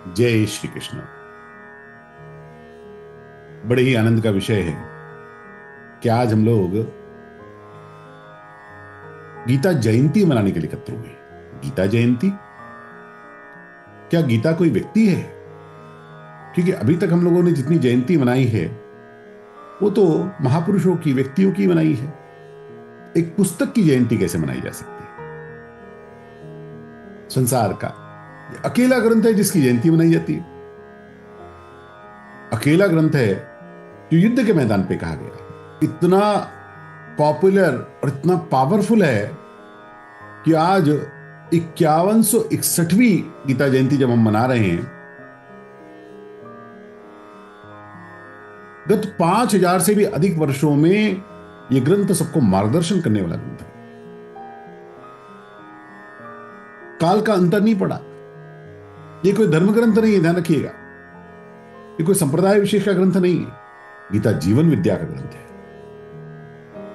जय श्री कृष्ण। बड़े ही आनंद का विषय है कि आज हम लोग गीता जयंती मनाने के लिए एकत्र हुए। गीता जयंती, क्या गीता कोई व्यक्ति है? क्योंकि अभी तक हम लोगों ने जितनी जयंती मनाई है वो तो महापुरुषों की, व्यक्तियों की मनाई है। एक पुस्तक की जयंती कैसे मनाई जा सकती है? संसार का अकेला ग्रंथ है जिसकी जयंती मनाई जाती है। अकेला ग्रंथ है जो युद्ध के मैदान पे कहा गया, इतना पॉपुलर और इतना पावरफुल है कि आज 5161वीं गीता जयंती जब हम मना रहे हैं, गत 5000 से भी अधिक वर्षों में यह ग्रंथ सबको मार्गदर्शन करने वाला ग्रंथ है। काल का अंतर नहीं पड़ा। यह कोई धर्म ग्रंथ नहीं है, ध्यान रखिएगा। यह कोई संप्रदाय विशेष का ग्रंथ नहीं है। गीता जीवन विद्या का ग्रंथ है।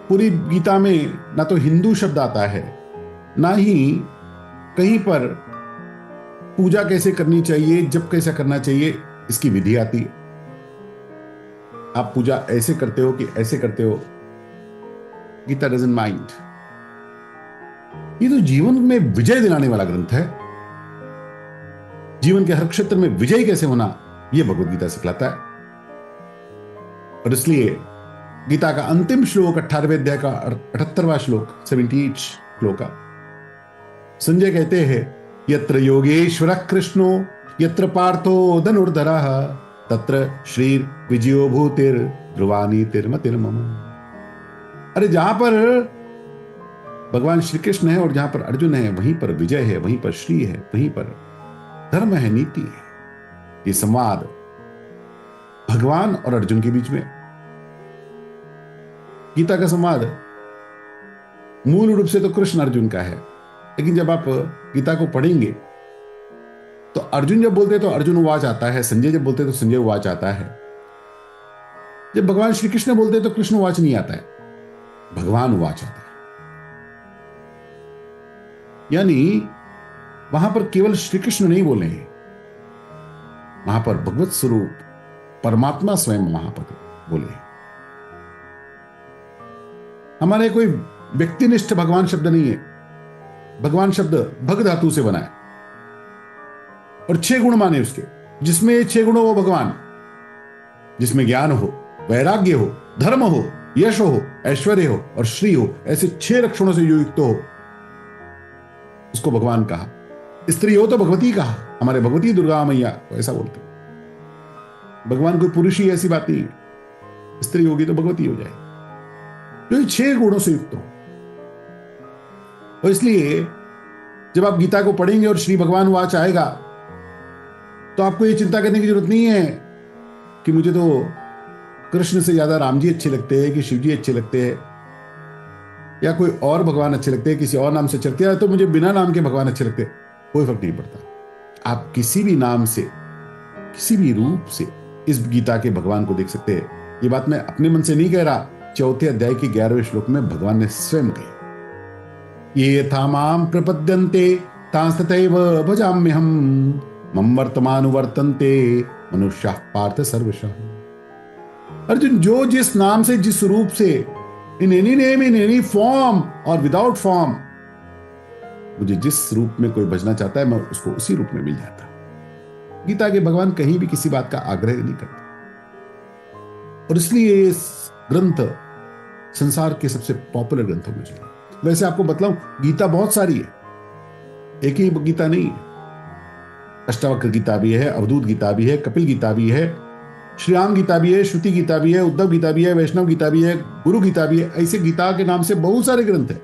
पूरी गीता में ना तो हिंदू शब्द आता है, ना ही कहीं पर पूजा कैसे करनी चाहिए, जप कैसे करना चाहिए, इसकी विधि आती है। आप पूजा ऐसे करते हो कि ऐसे करते हो, गीता डजंट माइंड। ये तो जीवन में विजय दिलाने वाला ग्रंथ है। जीवन के हर क्षेत्र में विजय कैसे होना, यह भगवत गीता सिखलाता है। और इसलिए गीता का अंतिम श्लोक 18वें अध्याय का 78वां श्लोक, 78 श्लोक का, संजय कहते हैं, यत्र योगेश्वर कृष्णो यत्र पार्थो धनुर्धरः तत्र श्री विजयो भूतिर ध्रुवानी तिर्मतिर्मम। अरे जहां पर भगवान श्री कृष्ण है और जहां पर अर्जुन है, वहीं पर विजय है, वहीं पर श्री है, वहीं पर धर्म है, नीति है। ये संवाद भगवान और अर्जुन के बीच में। गीता का संवाद मूल रूप से तो कृष्ण अर्जुन का है, लेकिन जब आप गीता को पढ़ेंगे तो अर्जुन जब बोलते हैं तो अर्जुन उवाच आता है, संजय जब बोलते हैं तो संजय उवाच आता है। जब भगवान श्री कृष्ण बोलते हैं तो कृष्ण उवाच नहीं आता है, भगवान उवाच आता है। यानी वहां पर केवल श्री कृष्ण नहीं बोले हैं, वहां पर भगवत स्वरूप परमात्मा स्वयं वहां पर बोले। हमारे कोई व्यक्तिनिष्ठ भगवान शब्द नहीं है। भगवान शब्द भग धातु से बना है और 6 गुण माने उसके, जिसमें ये 6 गुण हो वो भगवान। जिसमें ज्ञान हो, वैराग्य हो, धर्म हो, यश हो, ऐश्वर्य हो और श्री हो, ऐसे 6 लक्षणों से जो युक्त हो उसको भगवान कहा। स्त्री हो तो भगवती कहा। हमारे भगवती दुर्गा मैया तो ऐसा बोलते। भगवान कोई पुरुष ही, ऐसी बात नहीं है। स्त्री होगी तो भगवती हो जाए, जो 6 गुणों से युक्त हो। और इसलिए जब आप गीता को पढ़ेंगे और श्री भगवान वाच आएगा तो आपको यह चिंता करने की जरूरत नहीं है कि मुझे तो कृष्ण से ज्यादा राम जी अच्छे लगते हैं, कि शिव जी अच्छे लगते हैं, या कोई और भगवान अच्छे लगते हैं, किसी और नाम से चलते हैं, तो मुझे बिना नाम के भगवान अच्छे लगते हैं। कोई फर्क नहीं पड़ता। आप किसी भी नाम से, किसी भी रूप से इस गीता के भगवान को देख सकते हैं। ये बात मैं अपने मन से नहीं कह रहा। 4थे अध्याय के 11वें श्लोक में भगवान ने स्वयं कही, ये यथा माम प्रपद्यन्ते तांस्तथैव भजाम्यहम् मम वर्तमानुवर्तन्ते मनुष्याः पार्थ सर्वशः। अर्जुन, जो जिस नाम से, जिस रूप से, in any name, in any form और विदाउट फॉर्म, मुझे जिस रूप में कोई भजना चाहता है मैं उसको उसी रूप में मिल जाता। गीता के भगवान कहीं भी किसी बात का आग्रह नहीं करते। और इसलिए इस ग्रंथ संसार के सबसे पॉपुलर ग्रंथों में से। वैसे आपको बतलाऊं, गीता बहुत सारी है, एक ही गीता नहीं है। अष्टावक्र गीता भी है, अवधूत गीता भी है, कपिल गीता भी है, श्रीराम गीता भी है, श्रुति गीता भी है, उद्धव गीता भी है, वैष्णव गीता भी है, गुरु गीता भी है। ऐसे गीता के नाम से बहुत सारे ग्रंथ हैं।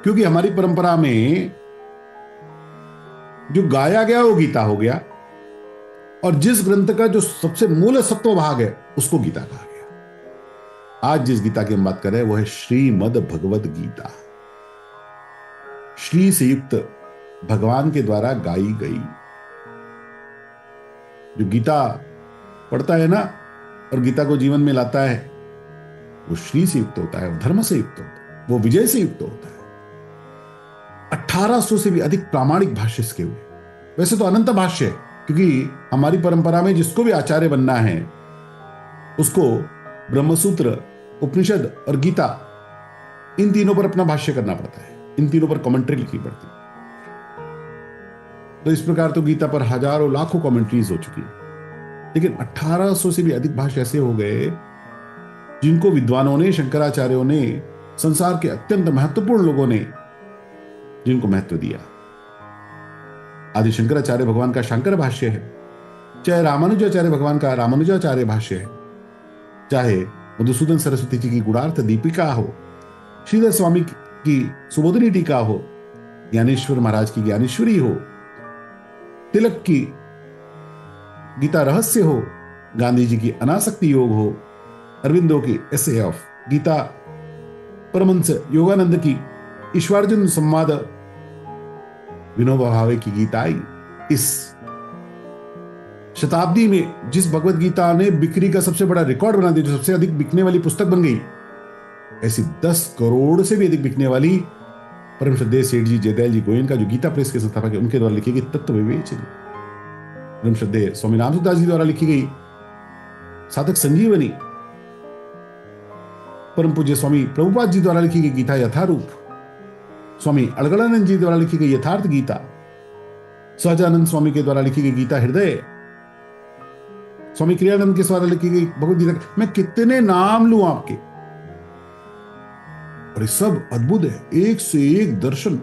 क्योंकि हमारी परंपरा में जो गाया गया वो गीता हो गया, और जिस ग्रंथ का जो सबसे मूल सत्व भाग है उसको गीता कहा गया। आज जिस गीता की हम बात कर रहे हैं वो है श्रीमद् भगवद गीता। श्री से युक्त भगवान के द्वारा गाई गई। जो गीता पढ़ता है ना और गीता को जीवन में लाता है, वो श्री से युक्त होता है, वो धर्म से युक्त होता है, वो विजय से युक्त होता है। 1800 से भी अधिक प्रामाणिक भाष्य इसके हुए। वैसे तो अनंत भाष्य है, क्योंकि हमारी परंपरा में जिसको भी आचार्य बनना है उसको ब्रह्मसूत्र, उपनिषद और गीता, इन तीनों पर अपना भाष्य करना पड़ता है, इन तीनों पर कमेंट्री लिखनी पड़ती है। तो इस प्रकार तो गीता पर हजारों लाखों कमेंट्रीज हो चुकी है, लेकिन 1800 से भी अधिक भाष्य ऐसे हो गए जिनको विद्वानों ने, शंकराचार्यों ने, संसार के अत्यंत महत्वपूर्ण लोगों ने जिनको महत्व दिया। आदि शंकराचार्य भगवान का शंकर भाष्य है, चाहे रामानुजाचार्य भगवान का रामानुजाचार्य भाष्य है, चाहे मधुसूदन सरस्वती जी की गुणार्थ दीपिका हो, श्रीधर स्वामी की सुबोधनी टीका हो, ज्ञानेश्वर महाराज की ज्ञानेश्वरी हो, तिलक की गीता रहस्य हो, गांधी जी की अनासक्ति योग हो, अरविंदो की एसे ऑफ गीता, परमहंस योगानंद की ईश्वरार्जुन संवाद, विनोबा भावे की गीता आई। इस शताब्दी में जिस भगवत गीता ने बिक्री का सबसे बड़ा रिकॉर्ड बना दिया, जो सबसे अधिक बिकने वाली पुस्तक बन गई, ऐसी 10 करोड़ से भी अधिक बिकने वाली परम श्रद्धेय सेठ जी जयदयाल जी गोयन का, जो गीता प्रेस के संस्थापक है, उनके द्वारा लिखी गई तत्व विवेचन, परम श्रद्धेय स्वामी रामसुदास जी द्वारा लिखी गई साधक संजीवनी, परम पूज्य स्वामी प्रभुपाद जी द्वारा लिखी गई गीता यथारूप, स्वामी अड़गड़ानंद जी द्वारा लिखी गई यथार्थ गीता, सहजानंद स्वामी के द्वारा लिखी गई गीता हृदय, स्वामी क्रियानंद के द्वारा लिखी गई भगवत गीता। मैं कितने नाम लूं आपके, और ये सब अद्भुत है, एक से एक दर्शन,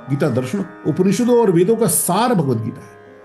गीता दर्शन, उपनिषदों और वेदों का सार भगवत गीता है।